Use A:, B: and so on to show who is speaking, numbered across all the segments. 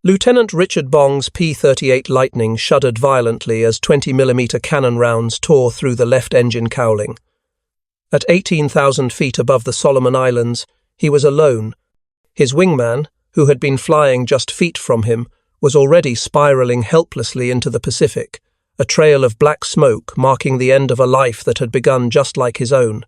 A: Lieutenant Richard Bong's P-38 Lightning shuddered violently as 20mm cannon rounds tore through the left engine cowling. At 18,000 feet above the Solomon Islands, he was alone. His wingman, who had been flying just feet from him, was already spiraling helplessly into the Pacific, a trail of black smoke marking the end of a life that had begun just like his own.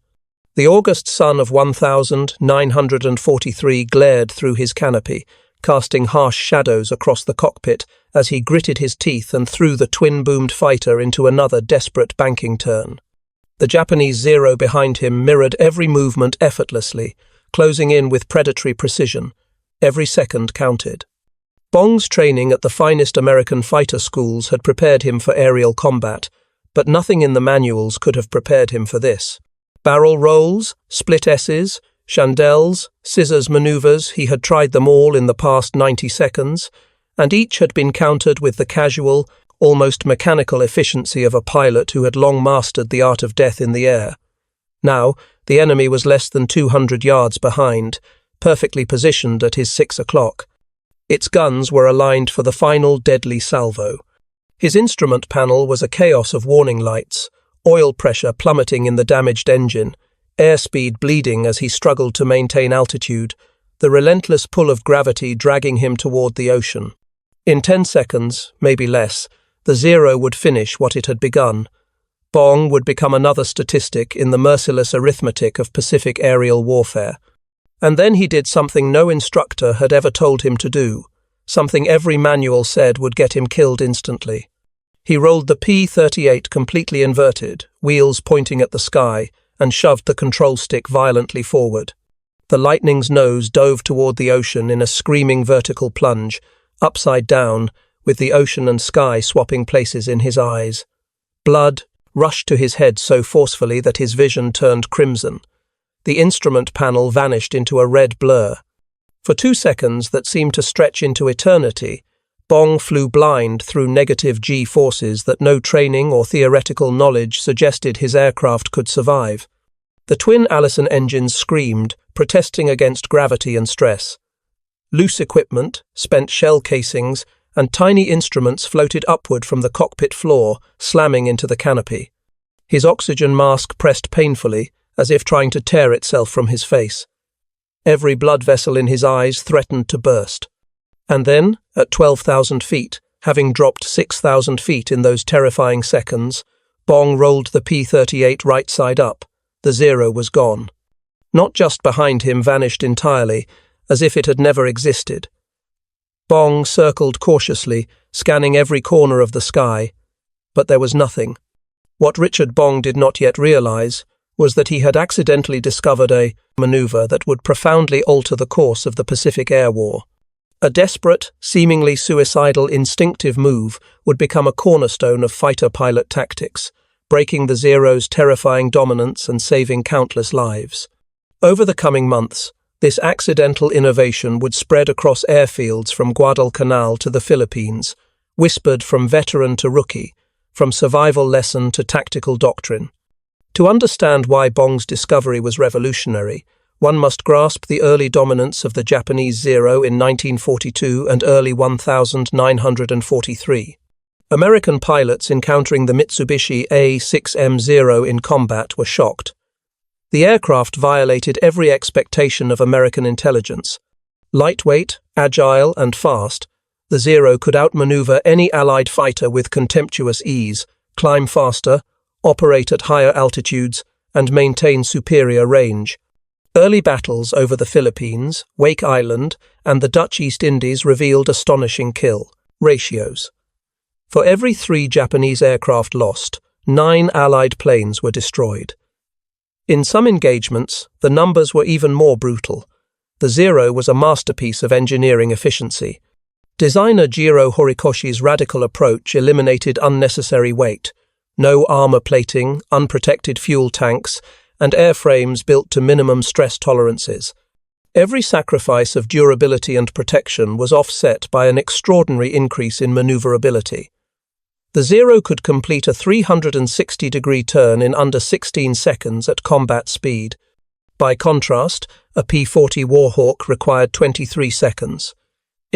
A: The August sun of 1943 glared through his canopy, casting harsh shadows across the cockpit as he gritted his teeth and threw the twin-boomed fighter into another desperate banking turn. The Japanese Zero behind him mirrored every movement effortlessly, closing in with predatory precision. Every second counted. Bong's training at the finest American fighter schools had prepared him for aerial combat, but nothing in the manuals could have prepared him for this. Barrel rolls, split S's, chandelles, scissors maneuvers, he had tried them all in the past 90 seconds, and each had been countered with the casual, almost mechanical efficiency of a pilot who had long mastered the art of death in the air. Now, the enemy was less than 200 yards behind, perfectly positioned at his 6 o'clock. Its guns were aligned for the final deadly salvo. His instrument panel was a chaos of warning lights, oil pressure plummeting in the damaged engine, airspeed bleeding as he struggled to maintain altitude, the relentless pull of gravity dragging him toward the ocean. In 10 seconds, maybe less, the Zero would finish what it had begun. Bong would become another statistic in the merciless arithmetic of Pacific aerial warfare. And then he did something no instructor had ever told him to do, something every manual said would get him killed instantly. He rolled the P-38 completely inverted, wheels pointing at the sky, and shoved the control stick violently forward. The Lightning's nose dove toward the ocean in a screaming vertical plunge, upside down, with the ocean and sky swapping places in his eyes. Blood rushed to his head so forcefully that his vision turned crimson. The instrument panel vanished into a red blur. For 2 seconds that seemed to stretch into eternity, Bong flew blind through negative G forces that no training or theoretical knowledge suggested his aircraft could survive. The twin Allison engines screamed, protesting against gravity and stress. Loose equipment, spent shell casings, and tiny instruments floated upward from the cockpit floor, slamming into the canopy. His oxygen mask pressed painfully, as if trying to tear itself from his face. Every blood vessel in his eyes threatened to burst. And then, at 12,000 feet, having dropped 6,000 feet in those terrifying seconds, Bong rolled the P-38 right side up. The Zero was gone. Not just behind him vanished entirely, as if it had never existed. Bong circled cautiously, scanning every corner of the sky, but there was nothing. What Richard Bong did not yet realize was that he had accidentally discovered a maneuver that would profoundly alter the course of the Pacific Air War. A desperate, seemingly suicidal instinctive move would become a cornerstone of fighter pilot tactics, breaking the Zero's terrifying dominance and saving countless lives. Over the coming months, this accidental innovation would spread across airfields from Guadalcanal to the Philippines, whispered from veteran to rookie, from survival lesson to tactical doctrine. To understand why Bong's discovery was revolutionary, one must grasp the early dominance of the Japanese Zero in 1942 and early 1943. American pilots encountering the Mitsubishi A6M0 in combat were shocked. The aircraft violated every expectation of American intelligence. Lightweight, agile, and fast, the Zero could outmaneuver any Allied fighter with contemptuous ease, climb faster, operate at higher altitudes, and maintain superior range. Early battles over the Philippines, Wake Island, and the Dutch East Indies revealed astonishing kill ratios. For every 3 Japanese aircraft lost, 9 Allied planes were destroyed. In some engagements, the numbers were even more brutal. The Zero was a masterpiece of engineering efficiency. Designer Jiro Horikoshi's radical approach eliminated unnecessary weight, no armor plating, unprotected fuel tanks, and airframes built to minimum stress tolerances. Every sacrifice of durability and protection was offset by an extraordinary increase in maneuverability. The Zero could complete a 360-degree turn in under 16 seconds at combat speed. By contrast, a P-40 Warhawk required 23 seconds.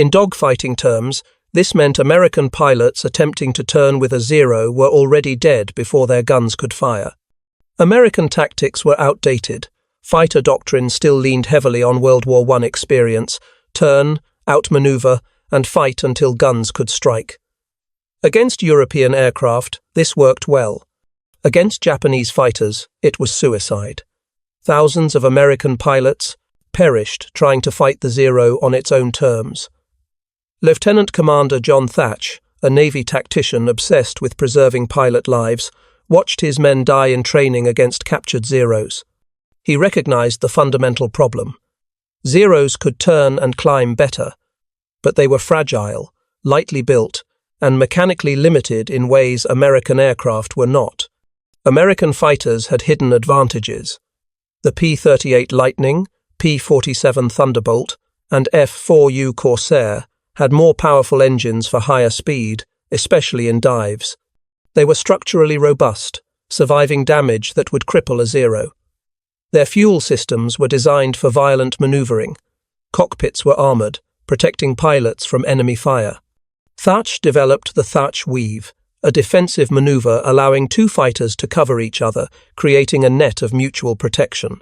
A: In dogfighting terms, this meant American pilots attempting to turn with a zero were already dead before their guns could fire. American tactics were outdated. Fighter doctrine still leaned heavily on World War I experience: turn, outmaneuver, and fight until guns could strike. Against European aircraft, this worked well. Against Japanese fighters, it was suicide. Thousands of American pilots perished trying to fight the zero on its own terms. Lieutenant Commander John Thatch, a Navy tactician obsessed with preserving pilot lives, watched his men die in training against captured zeros. He recognized the fundamental problem. Zeros could turn and climb better, but they were fragile, lightly built, and mechanically limited in ways American aircraft were not. American fighters had hidden advantages. The P-38 Lightning, P-47 Thunderbolt, and F-4U Corsair had more powerful engines for higher speed, especially in dives. They were structurally robust, surviving damage that would cripple a zero. Their fuel systems were designed for violent maneuvering. Cockpits were armored, protecting pilots from enemy fire. Thatch developed the Thatch Weave, a defensive maneuver allowing two fighters to cover each other, creating a net of mutual protection.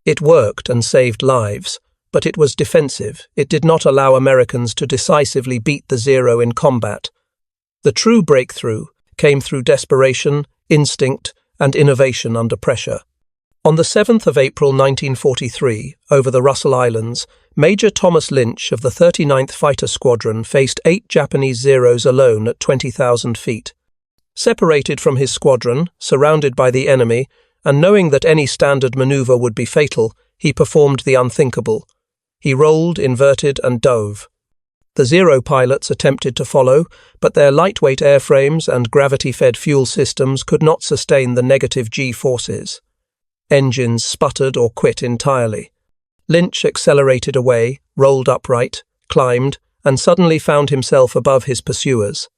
A: It worked and saved lives, but it was defensive. It did not allow Americans to decisively beat the zero in combat. The true breakthrough came through desperation, instinct, and innovation under pressure. On the 7th of April 1943, over the Russell Islands, Major Thomas Lynch of the 39th Fighter Squadron faced 8 Japanese Zeros alone at 20,000 feet. Separated from his squadron, surrounded by the enemy, and knowing that any standard maneuver would be fatal, he performed the unthinkable. He rolled, inverted, and dove. The Zero pilots attempted to follow, but their lightweight airframes and gravity-fed fuel systems could not sustain the negative G-forces. Engines sputtered or quit entirely. Lynch accelerated away, rolled upright, climbed, and suddenly found himself above his pursuers.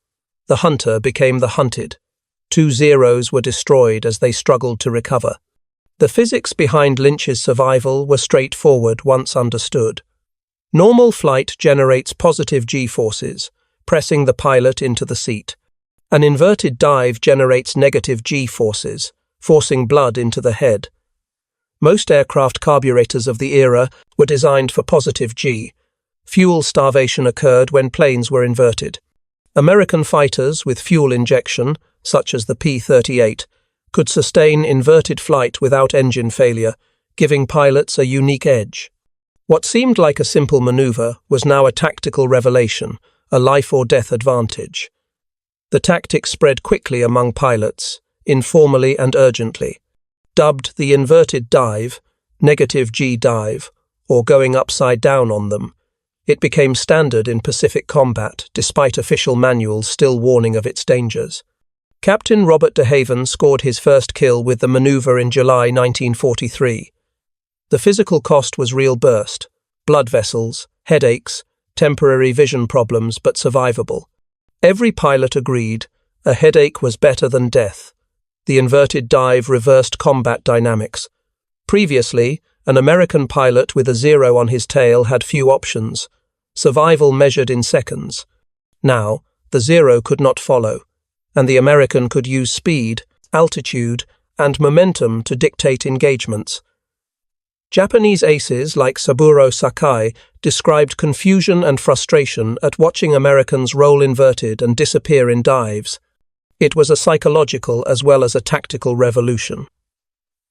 A: The hunter became the hunted. 2 Zeros were destroyed as they struggled to recover. The physics behind Lynch's survival were straightforward once understood. Normal flight generates positive G-forces, pressing the pilot into the seat. An inverted dive generates negative G-forces, forcing blood into the head. Most aircraft carburetors of the era were designed for positive G. Fuel starvation occurred when planes were inverted. American fighters with fuel injection, such as the P-38, could sustain inverted flight without engine failure, giving pilots a unique edge. What seemed like a simple maneuver was now a tactical revelation, a life-or-death advantage. The tactic spread quickly among pilots, informally and urgently. Dubbed the inverted dive, negative G dive, or going upside down on them, it became standard in Pacific combat, despite official manuals still warning of its dangers. Captain Robert de Haven scored his first kill with the maneuver in July 1943. The physical cost was real burst, blood vessels, headaches, temporary vision problems, but survivable. Every pilot agreed a headache was better than death. The inverted dive reversed combat dynamics. Previously, an American pilot with a Zero on his tail had few options. Survival measured in seconds. Now, the Zero could not follow, and the American could use speed, altitude, and momentum to dictate engagements. Japanese aces like Saburo Sakai described confusion and frustration at watching Americans roll inverted and disappear in dives. It was a psychological as well as a tactical revolution.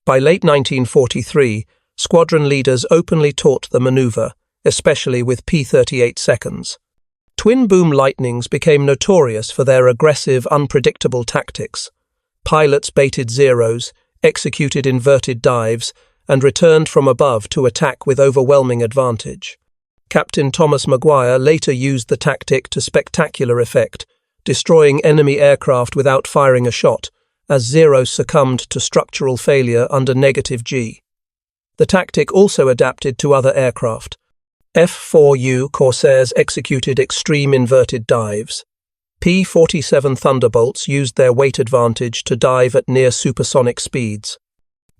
A: By late 1943, squadron leaders openly taught the maneuver, especially with P-38 seconds. Twin-boom Lightnings became notorious for their aggressive, unpredictable tactics. Pilots baited Zeros, executed inverted dives, and returned from above to attack with overwhelming advantage. Captain Thomas Maguire later used the tactic to spectacular effect, destroying enemy aircraft without firing a shot, as Zeros succumbed to structural failure under negative G. The tactic also adapted to other aircraft. F-4U Corsairs executed extreme inverted dives. P-47 Thunderbolts used their weight advantage to dive at near supersonic speeds.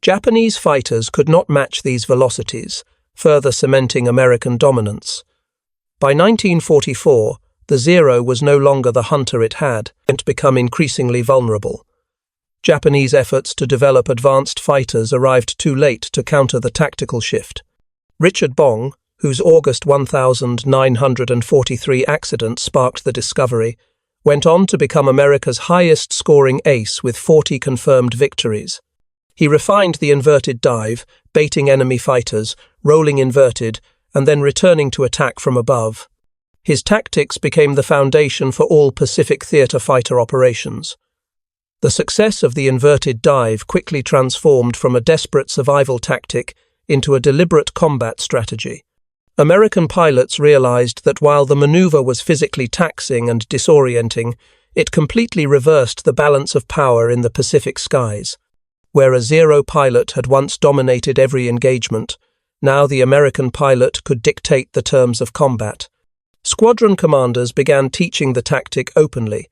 A: Japanese fighters could not match these velocities, further cementing American dominance. By 1944, the Zero was no longer the hunter it had and become increasingly vulnerable. Japanese efforts to develop advanced fighters arrived too late to counter the tactical shift. Richard Bong, whose August 1943 accident sparked the discovery, went on to become America's highest-scoring ace with 40 confirmed victories. He refined the inverted dive, baiting enemy fighters, rolling inverted, and then returning to attack from above. His tactics became the foundation for all Pacific Theater fighter operations. The success of the inverted dive quickly transformed from a desperate survival tactic into a deliberate combat strategy. American pilots realized that while the maneuver was physically taxing and disorienting, it completely reversed the balance of power in the Pacific skies. Where a Zero pilot had once dominated every engagement, now the American pilot could dictate the terms of combat. Squadron commanders began teaching the tactic openly,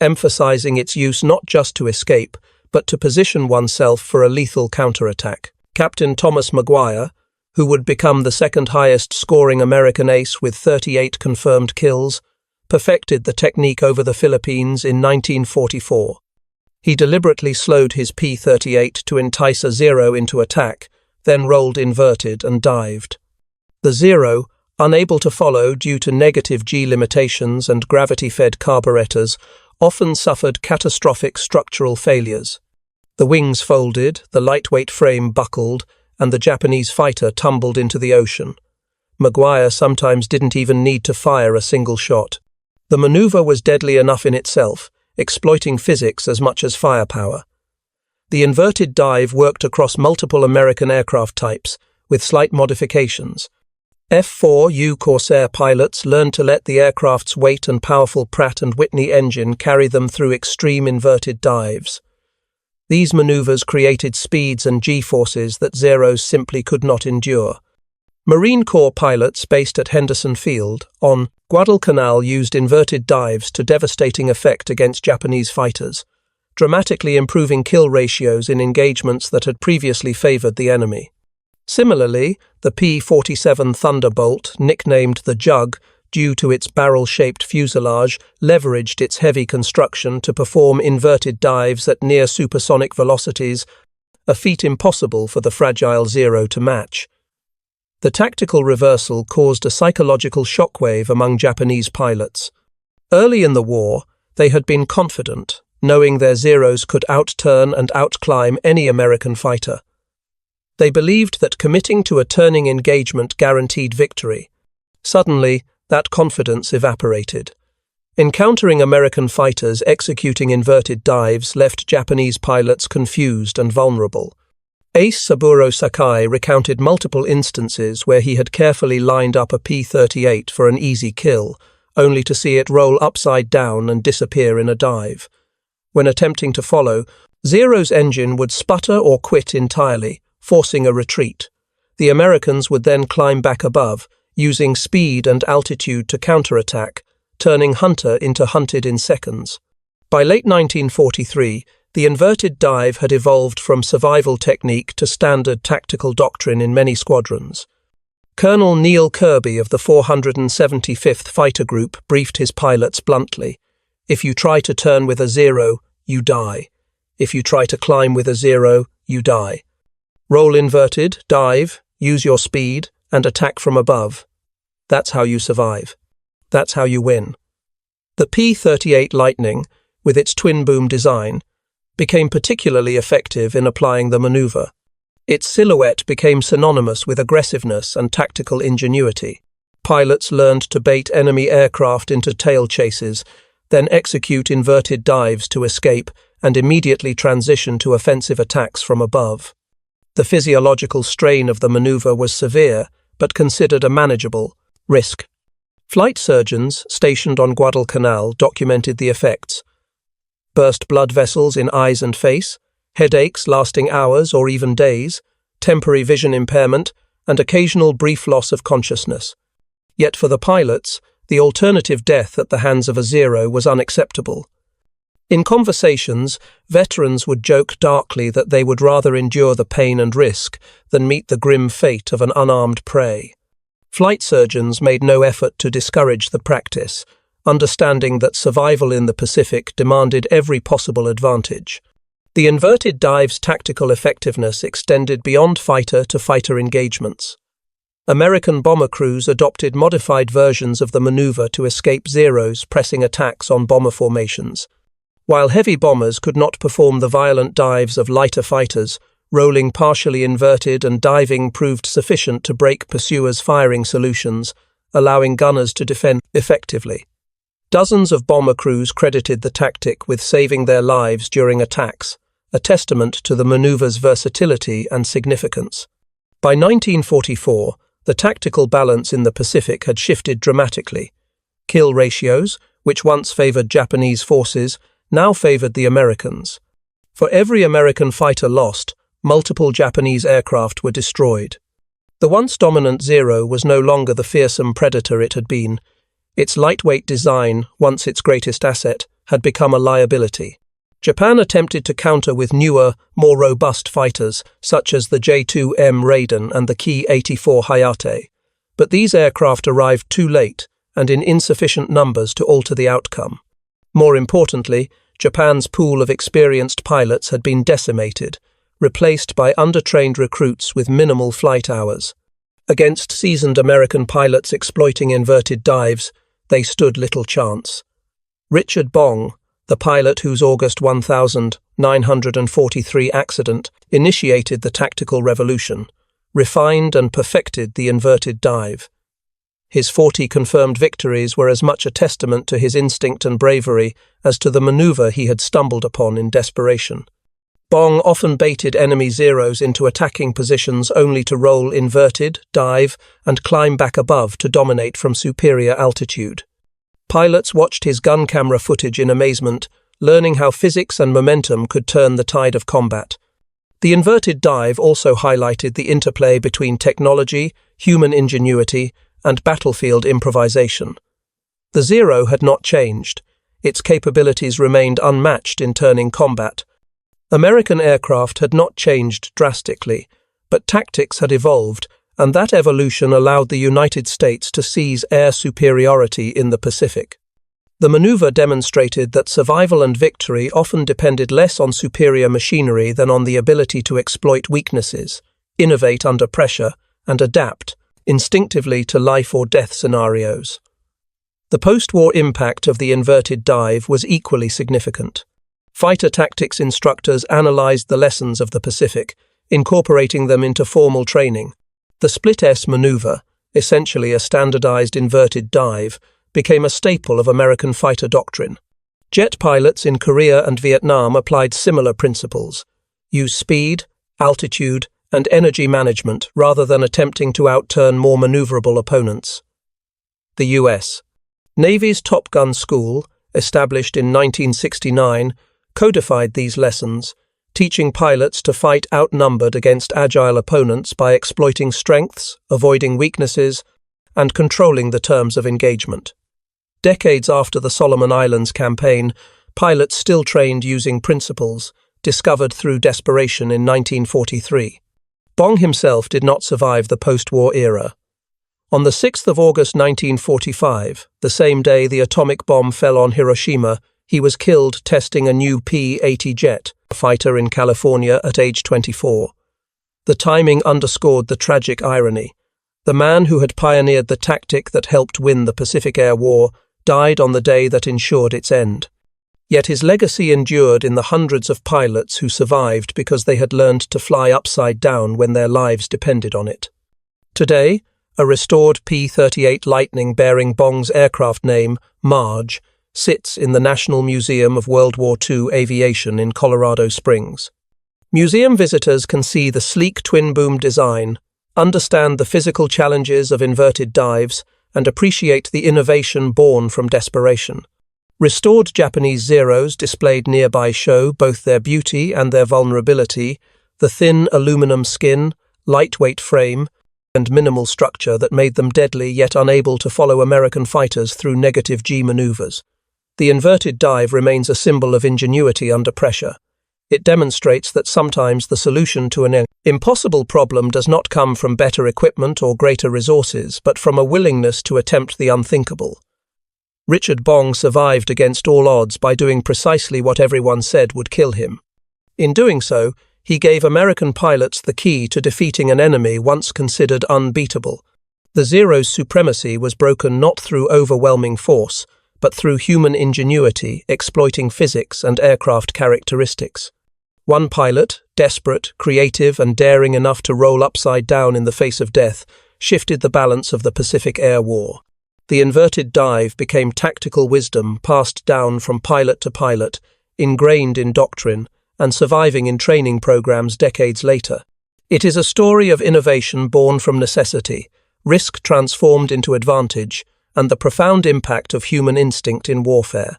A: emphasizing its use not just to escape, but to position oneself for a lethal counterattack. Captain Thomas Maguire, who would become the second highest-scoring American ace with 38 confirmed kills, perfected the technique over the Philippines in 1944. He deliberately slowed his P-38 to entice a Zero into attack, then rolled inverted and dived. The Zero, unable to follow due to negative G limitations and gravity-fed carburetors, often suffered catastrophic structural failures. The wings folded, the lightweight frame buckled, and the Japanese fighter tumbled into the ocean. Maguire sometimes didn't even need to fire a single shot. The maneuver was deadly enough in itself, exploiting physics as much as firepower. The inverted dive worked across multiple American aircraft types, with slight modifications. F-4U Corsair pilots learned to let the aircraft's weight and powerful Pratt & Whitney engine carry them through extreme inverted dives. These maneuvers created speeds and G-forces that Zeros simply could not endure. Marine Corps pilots based at Henderson Field, on Guadalcanal used inverted dives to devastating effect against Japanese fighters, dramatically improving kill ratios in engagements that had previously favored the enemy. Similarly, the P-47 Thunderbolt, nicknamed the Jug due to its barrel-shaped fuselage, leveraged its heavy construction to perform inverted dives at near supersonic velocities, a feat impossible for the fragile Zero to match. The tactical reversal caused a psychological shockwave among Japanese pilots. Early in the war, they had been confident, knowing their Zeros could outturn and outclimb any American fighter. They believed that committing to a turning engagement guaranteed victory. Suddenly, that confidence evaporated. Encountering American fighters executing inverted dives left Japanese pilots confused and vulnerable. Ace Saburo Sakai recounted multiple instances where he had carefully lined up a P-38 for an easy kill, only to see it roll upside down and disappear in a dive. When attempting to follow, Zero's engine would sputter or quit entirely, forcing a retreat. The Americans would then climb back above, using speed and altitude to counterattack, turning hunter into hunted in seconds. By late 1943, the inverted dive had evolved from survival technique to standard tactical doctrine in many squadrons. Colonel Neil Kirby of the 475th Fighter Group briefed his pilots bluntly. If you try to turn with a Zero, you die. If you try to climb with a Zero, you die. Roll inverted, dive, use your speed, and attack from above. That's how you survive. That's how you win. The P-38 Lightning, with its twin-boom design, became particularly effective in applying the maneuver. Its silhouette became synonymous with aggressiveness and tactical ingenuity. Pilots learned to bait enemy aircraft into tail chases, then execute inverted dives to escape and immediately transition to offensive attacks from above. The physiological strain of the maneuver was severe, but considered a manageable risk. Flight surgeons stationed on Guadalcanal documented the effects. Burst blood vessels in eyes and face, headaches lasting hours or even days, temporary vision impairment, and occasional brief loss of consciousness. Yet for the pilots, the alternative death at the hands of a Zero was unacceptable. In conversations, veterans would joke darkly that they would rather endure the pain and risk than meet the grim fate of an unarmed prey. Flight surgeons made no effort to discourage the practice, understanding that survival in the Pacific demanded every possible advantage. The inverted dive's tactical effectiveness extended beyond fighter-to-fighter engagements. American bomber crews adopted modified versions of the maneuver to escape Zeros pressing attacks on bomber formations. While heavy bombers could not perform the violent dives of lighter fighters, rolling partially inverted and diving proved sufficient to break pursuers' firing solutions, allowing gunners to defend effectively. Dozens of bomber crews credited the tactic with saving their lives during attacks, a testament to the maneuver's versatility and significance. By 1944, the tactical balance in the Pacific had shifted dramatically. Kill ratios, which once favored Japanese forces, now favored the Americans. For every American fighter lost, multiple Japanese aircraft were destroyed. The once dominant Zero was no longer the fearsome predator it had been. Its lightweight design, once its greatest asset, had become a liability. Japan attempted to counter with newer, more robust fighters, such as the J-2M Raiden and the Ki-84 Hayate. But these aircraft arrived too late and in insufficient numbers to alter the outcome. More importantly, Japan's pool of experienced pilots had been decimated, replaced by undertrained recruits with minimal flight hours. Against seasoned American pilots exploiting inverted dives, they stood little chance. Richard Bong, the pilot whose August 1943 accident initiated the tactical revolution, refined and perfected the inverted dive. His 40 confirmed victories were as much a testament to his instinct and bravery as to the maneuver he had stumbled upon in desperation. Bong often baited enemy Zeros into attacking positions only to roll inverted, dive, and climb back above to dominate from superior altitude. Pilots watched his gun camera footage in amazement, learning how physics and momentum could turn the tide of combat. The inverted dive also highlighted the interplay between technology, human ingenuity, and battlefield improvisation. The Zero had not changed. Its capabilities remained unmatched in turning combat. American aircraft had not changed drastically, but tactics had evolved, and that evolution allowed the United States to seize air superiority in the Pacific. The maneuver demonstrated that survival and victory often depended less on superior machinery than on the ability to exploit weaknesses, innovate under pressure, and adapt instinctively to life or death scenarios. The post-war impact of the inverted dive was equally significant. Fighter tactics instructors analyzed the lessons of the Pacific, incorporating them into formal training. The split-S maneuver, essentially a standardized inverted dive, became a staple of American fighter doctrine. Jet pilots in Korea and Vietnam applied similar principles: use speed, altitude, and energy management rather than attempting to outturn more maneuverable opponents. The U.S. Navy's Top Gun School, established in 1969, codified these lessons, teaching pilots to fight outnumbered against agile opponents by exploiting strengths, avoiding weaknesses, and controlling the terms of engagement. Decades after the Solomon Islands campaign, pilots still trained using principles discovered through desperation in 1943. Bong himself did not survive the post-war era. On the 6th of August 1945, the same day the atomic bomb fell on Hiroshima, he was killed testing a new P-80 jet fighter in California at age 24. The timing underscored the tragic irony. The man who had pioneered the tactic that helped win the Pacific Air War died on the day that ensured its end. Yet his legacy endured in the hundreds of pilots who survived because they had learned to fly upside down when their lives depended on it. Today, a restored P-38 Lightning bearing Bong's aircraft name, Marge, sits in the National Museum of World War II Aviation in Colorado Springs. Museum visitors can see the sleek twin-boom design, understand the physical challenges of inverted dives, and appreciate the innovation born from desperation. Restored Japanese Zeros displayed nearby show both their beauty and their vulnerability, the thin aluminum skin, lightweight frame, and minimal structure that made them deadly yet unable to follow American fighters through negative G maneuvers. The inverted dive remains a symbol of ingenuity under pressure. It demonstrates that sometimes the solution to an impossible problem does not come from better equipment or greater resources, but from a willingness to attempt the unthinkable. Richard Bong survived against all odds by doing precisely what everyone said would kill him. In doing so, he gave American pilots the key to defeating an enemy once considered unbeatable. The Zero's supremacy was broken not through overwhelming force, but through human ingenuity, exploiting physics and aircraft characteristics. One pilot, desperate, creative, and daring enough to roll upside down in the face of death, shifted the balance of the Pacific Air War. The inverted dive became tactical wisdom passed down from pilot to pilot, ingrained in doctrine, and surviving in training programs decades later. It is a story of innovation born from necessity, risk transformed into advantage, and the profound impact of human instinct in warfare.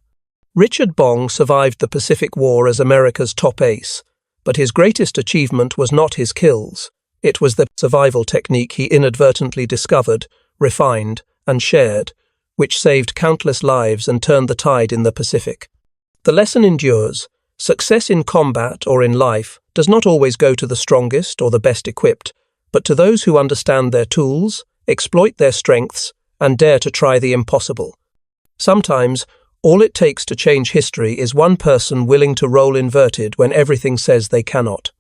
A: Richard Bong survived the Pacific War as America's top ace, but his greatest achievement was not his kills. It was the survival technique he inadvertently discovered, refined, and shared, which saved countless lives and turned the tide in the Pacific. The lesson endures. Success in combat or in life does not always go to the strongest or the best equipped, but to those who understand their tools, exploit their strengths, and dare to try the impossible. Sometimes, all it takes to change history is one person willing to roll inverted when everything says they cannot.